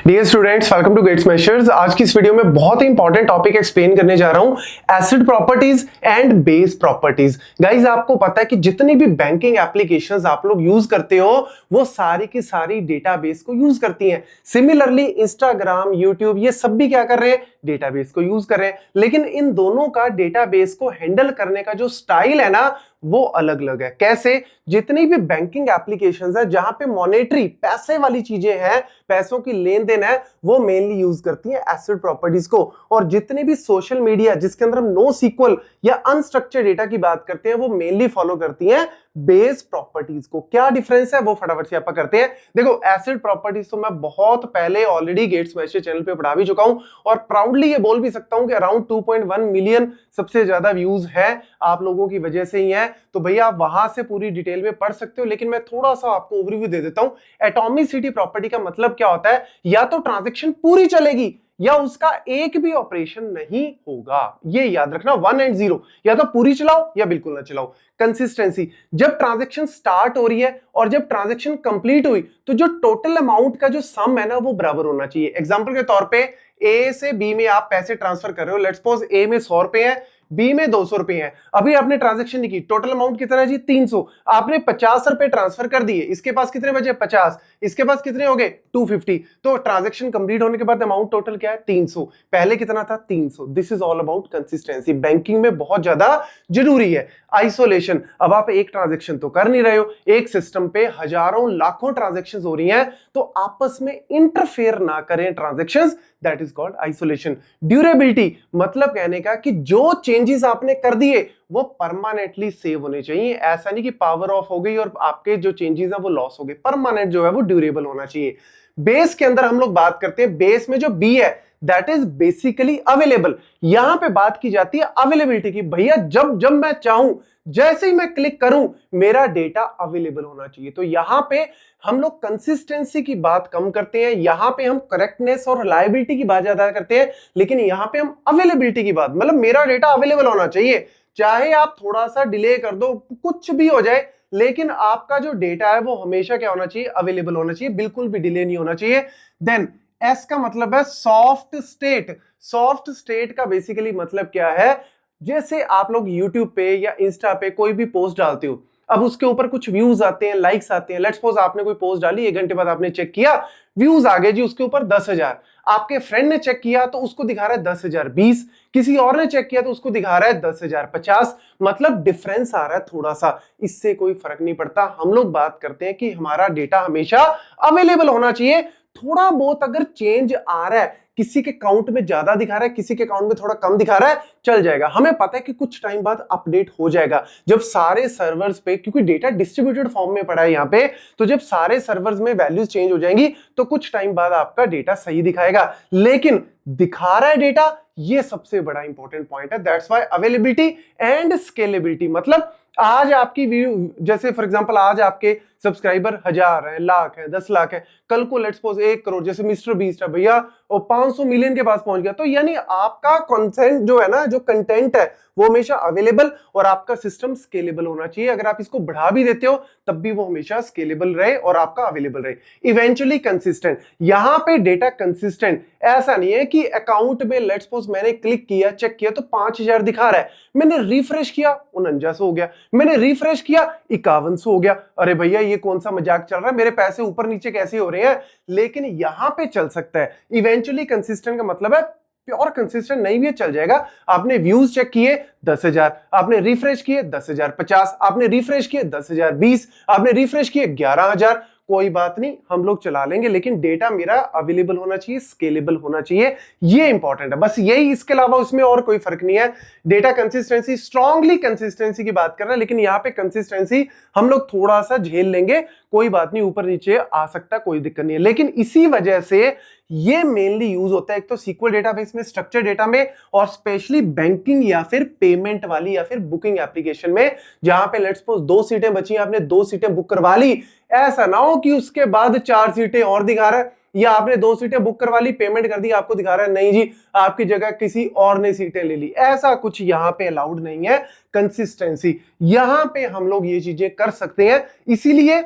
Dear students, welcome to गेट्स Smashers. आज की इस वीडियो में बहुत ही इंपॉर्टेंट टॉपिक एक्सप्लेन करने जा रहा हूं, acid properties and base properties. Guys, आपको पता है कि जितनी भी बैंकिंग एप्लीकेशंस आप लोग यूज करते हो वो सारी की सारी डेटाबेस को यूज करती हैं। सिमिलरली इंस्टाग्राम, यूट्यूब, ये सब भी क्या कर रहे हैं? डेटाबेस को यूज कर रहे हैं। लेकिन इन दोनों का डेटाबेस को हैंडल करने का जो स्टाइल है ना, वो अलग अलग है। कैसे? जितनी भी बैंकिंग एप्लीकेशंस है जहां पे मॉनेटरी पैसे वाली चीजें हैं, पैसों की लेन देन है, वो मेनली यूज करती हैं एसिड प्रॉपर्टीज को। और जितने भी सोशल मीडिया जिसके अंदर हम नो सीक्वल या अनस्ट्रक्चर्ड डेटा की बात करते हैं, वो मेनली फॉलो करती हैं बेस प्रॉपर्टीज को। क्या डिफरेंस है वो फटाफट से आप करते हैं। देखो, एसिड प्रॉपर्टीज तो मैं बहुत पहले ऑलरेडी गेट्स मैशर चैनल पे पढ़ा भी चुका हूं और प्राउडली ये बोल भी सकता हूं कि अराउंड 2.1 मिलियन सबसे ज्यादा व्यूज है आप लोगों की वजह से ही है। तो भैया आप वहां से पूरी डिटेल में पढ़ सकते हो, लेकिन मैं थोड़ा सा आपको ओवरव्यू दे देता हूं। एटॉमिसिटी प्रॉपर्टी का मतलब क्या होता है? या तो ट्रांजैक्शन पूरी चलेगी या उसका एक भी ऑपरेशन नहीं होगा। ये याद रखना, 1 एंड 0, या तो पूरी चलाओ या बिल्कुल ना चलाओ। कंसिस्टेंसी, जब ट्रांजैक्शन स्टार्ट हो रही है और जब ट्रांजैक्शन कंप्लीट हुई तो जो टोटल अमाउंट का जो सम है ना, वो बराबर होना चाहिए। एग्जांपल के तौर पे ए से बी में आप पैसे ट्रांसफर कर रहे हो। लेट्स सपोज ए में 100 रुपए है, बी में 200 रुपए है। अभी आपने ट्रांजैक्शन नहीं की, टोटल अमाउंट कितना है जी? 300। आपने 50 रुपए ट्रांसफर कर दिए, इसके पास कितने बचे? 50। इसके पास कितने हो गए? 250। तो ट्रांजैक्शन कंप्लीट होने के बाद अमाउंट टोटल क्या है? 300। पहले कितना था? 300। This is all about consistency. Banking में बहुत ज्यादा जरूरी है। आइसोलेशन, अब आप एक ट्रांजैक्शन तो कर नहीं रहे हो, एक सिस्टम पे हजारों लाखों ट्रांजैक्शंस हो रही हैं, तो आपस में इंटरफेयर ना करें transactions, that is called isolation. Durability, मतलब कहने का कि जो चेंजेस आपने कर दिए वो परमानेंटली सेव होने चाहिए। ऐसा नहीं कि पावर ऑफ हो गई और आपके जो चेंजेस हैं वो लॉस हो गए। परमानेंट जो है वो ड्यूरेबल होना चाहिए। बेस के अंदर हम लोग बात करते हैं, बेस में जो बी है दैट इज बेसिकली अवेलेबल। यहां पे बात की जाती है अवेलेबिलिटी की। भैया जब जब मैं चाहूं, जैसे ही मैं क्लिक करूं, मेरा डेटा अवेलेबल होना चाहिए। तो यहां पे हम लोग कंसिस्टेंसी की बात कम करते हैं, यहां पे हम करेक्टनेस और रिलायबिलिटी की बात ज्यादा करते हैं, लेकिन यहां पे हम अवेलेबिलिटी की बात, मतलब मेरा डेटा अवेलेबल होना चाहिए। चाहे आप थोड़ा सा डिले कर दो, कुछ भी हो जाए, लेकिन आपका जो डेटा है वो हमेशा क्या होना चाहिए? अवेलेबल होना चाहिए, बिल्कुल भी डिले नहीं होना चाहिए। देन एस का मतलब है सॉफ्ट स्टेट। सॉफ्ट स्टेट का बेसिकली मतलब क्या है? जैसे आप लोग YouTube पे या इंस्टा पे कोई भी पोस्ट डालते हो, अब उसके ऊपर कुछ व्यूज आते हैं, लाइक्स आते हैं। लेट्स सपोज आपने कोई पोस्ट डाली, 1 घंटे बाद आपने चेक किया, व्यूज आ गए जी उसके ऊपर 10,000। आपके फ्रेंड ने चेक किया तो उसको दिखा रहा है 10,020, किसी और ने चेक किया तो उसको दिखा रहा है 10,050। मतलब डिफरेंस आ रहा है थोड़ा सा, इससे कोई फर्क नहीं पड़ता। हम लोग बात करते हैं कि हमारा डेटा हमेशा अवेलेबल होना चाहिए। थोड़ा बहुत अगर चेंज आ रहा है, किसी के अकाउंट में ज्यादा दिखा रहा है, किसी के अकाउंट में थोड़ा कम दिखा रहा है, चल जाएगा। हमें पता है कि कुछ टाइम बाद अपडेट हो जाएगा, जब सारे सर्वर्स पे, क्योंकि डेटा डिस्ट्रीब्यूटेड फॉर्म में पड़ा है यहाँ पे, तो जब सारे सर्वर्स में वैल्यूज चेंज हो जाएंगी तो कुछ टाइम बाद आपका डेटा सही दिखाएगा। लेकिन दिखा रहा है डेटा, ये सबसे बड़ा इंपॉर्टेंट पॉइंट है। That's why availability and scalability, मतलब आज आपकी व्यू, जैसे फॉर एग्जांपल आज आपके सब्सक्राइबर 1000 है, लाख है, 10 लाख है, कल को लेट्स सपोज 1 करोड़, जैसे मिस्टर बीस्ट है भैया, और 500 मिलियन के पास पहुंच गया, तो यानी आपका कंटेंट जो है ना, जो कंटेंट है वो हमेशा अवेलेबल और आपका सिस्टम स्केलेबल होना चाहिए। अगर आप इसको बढ़ा भी देते हो तब भी वो हमेशा स्केलेबल रहे और आपका अवेलेबल रहे। इवेंचुअली कंसिस्टेंट, यहां पे डेटा कंसिस्टेंट, ऐसा नहीं है कि अकाउंट में लेट्स सपोज मैंने क्लिक किया, चेक किया तो 5000 दिखा रहा है, मैंने रिफ्रेश किया 49 हो गया, मैंने रिफ्रेश किया 51 हो गया। अरे भैया ये कौन सा मजाक चल रहा है, मेरे पैसे ऊपर नीचे कैसे हो रहे हैं? लेकिन यहां पे चल सकता है। इवेंचुअली कंसिस्टेंट का मतलब है प्योर कंसिस्टेंट नहीं भी चल जाएगा। आपने व्यूज चेक किए 10,000, आपने रिफ्रेश किए 10,050, आपने रिफ्रेश किए 10,020, आपने रिफ्रेश किए 11,000, कोई बात नहीं, हम लोग चला लेंगे, लेकिन डेटा मेरा अवेलेबल होना चाहिए, स्केलेबल होना चाहिए। ये इंपॉर्टेंट है बस, यही, इसके अलावा उसमें और कोई फर्क नहीं है। डेटा कंसिस्टेंसी, स्ट्रांगली कंसिस्टेंसी की बात कर रहे हैं, लेकिन यहां पे कंसिस्टेंसी हम लोग थोड़ा सा झेल लेंगे, कोई बात नहीं, ऊपर नीचे आ सकता, कोई दिक्कत नहीं है। लेकिन इसी वजह से ये मेनली यूज होता है एक तो सीक्वल डेटाबेस में, स्ट्रक्चर डेटा में, और स्पेशली बैंकिंग या फिर पेमेंट वाली या फिर बुकिंग एप्लीकेशन में, जहां पे लेट्स सपोज 2 सीटें बची, आपने 2 सीटें बुक करवा ली, ऐसा ना हो कि उसके बाद 4 सीटें और दिखा रहा है, या आपने 2 सीटें बुक करवा ली, पेमेंट कर दी, आपको दिखा रहा है नहीं जी आपकी जगह किसी और ने सीटें ले ली। ऐसा कुछ यहां पे अलाउड नहीं है। कंसिस्टेंसी, यहां पे हम लोग ये चीजें कर सकते हैं। इसीलिए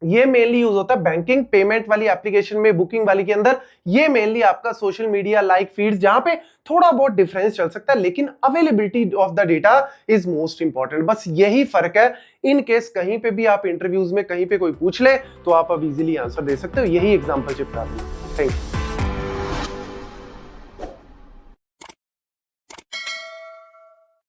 ये मेनली यूज होता है बैंकिंग पेमेंट वाली एप्लीकेशन में, बुकिंग वाली के अंदर। ये मेनली आपका सोशल मीडिया लाइक फीड्स, जहां पे थोड़ा बहुत डिफरेंस चल सकता है, लेकिन availability of the data is most important. बस यही फर्क है। इन केस कहीं पे भी आप इंटरव्यूज में कहीं पे कोई पूछ ले तो आप अब इजीली आंसर दे सकते हो। यही एग्जांपलशिप कर रही है। Thank you.